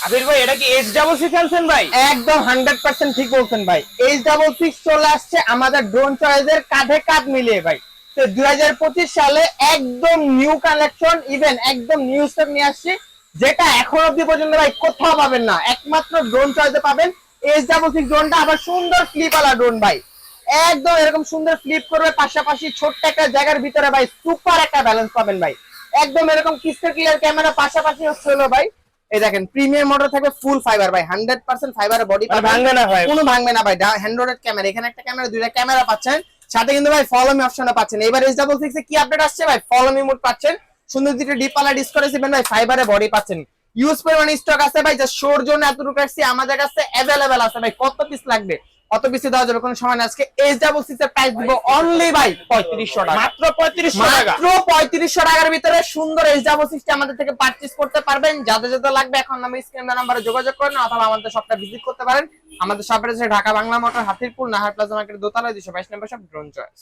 আবির ভাই এটা কি H66 আনছেন ভাই? একদম 100% ঠিক বলছেন ভাই। H66 চলে আসছে আমাদের ড্রোন চয়েসের কাঁধে কাঁধ মিলিয়ে ভাই। তো 2025 সালে একদম নিউ কালেকশন, ইভেন একদম নিউ স্টক নিয়ে আসছি, যেটা এখন অবধি পর্যন্ত ভাই কোথাও পাবেন না, একমাত্র ড্রোন চয়েসে পাবেন। H66 ড্রোনটা আবার সুন্দর ফ্লিপওয়ালা ড্রোন ভাই, একদম এরকম সুন্দর ফ্লিপ করবে, পাশাপাশি ছোট্ট একটা জায়গার ভিতরে ভাই সুপার একটা ব্যালেন্স পাবেন ভাই। একদম এরকম ক্রিস্টাল ক্লিয়ার ক্যামেরা, পাশাপাশি হচ্ছে হলো ভাই এই দেখেন প্রিমিয়াম মোটর থাকবে, ফুল ফাইবার ভাই, 100% ফাইবারের বডি মানে ভাঙবে না ভাই? কোনো ভাঙবে না ভাই। হ্যান্ড্রয়েড ক্যামেরা, এখানে একটা ক্যামেরা, দুইটা ক্যামেরা পাচ্ছেন, সাথে কিন্তু ভাই ফলো মি অপশনটা পাচ্ছেন। এবার H66 এ কি আপডেট আসছে ভাই, ফলো মি মোড পাচ্ছেন, সুন্দর দুটো ডিপ পালা ডিসকারেসিভেন ভাই, ফাইবারের বডি পাচ্ছেন। ইউজ পরিমাণ স্টক আছে ভাই, যা শোর জন্য এতটুকু রাখছি, আমাদের কাছে अवेलेबल আছে ভাই। কত পিস লাগবে অত পিস দেওয়া যাবে, কোনো সময় না। আজকে H66 এর প্রাইস দিব অনলি ভাই 3500 টাকা, মাত্র 3500 টাকা। মাত্র 3500 টাকার ভিতরে সুন্দর H66 টা আমাদের থেকে পারচেজ করতে পারবেন। যাদের যাদের লাগবে এখন আমি স্ক্রিনে নাম্বারে যোগাযোগ করেন, অথবা আমাদের শপটা ভিজিট করতে পারেন। আমাদের শপের আছে ঢাকা বাংলা মোটর, হাতিরপুল, নাহার প্লাজা মার্কেটের দোতলায় 222 নম্বর শপ, ড্রোন চয়েস।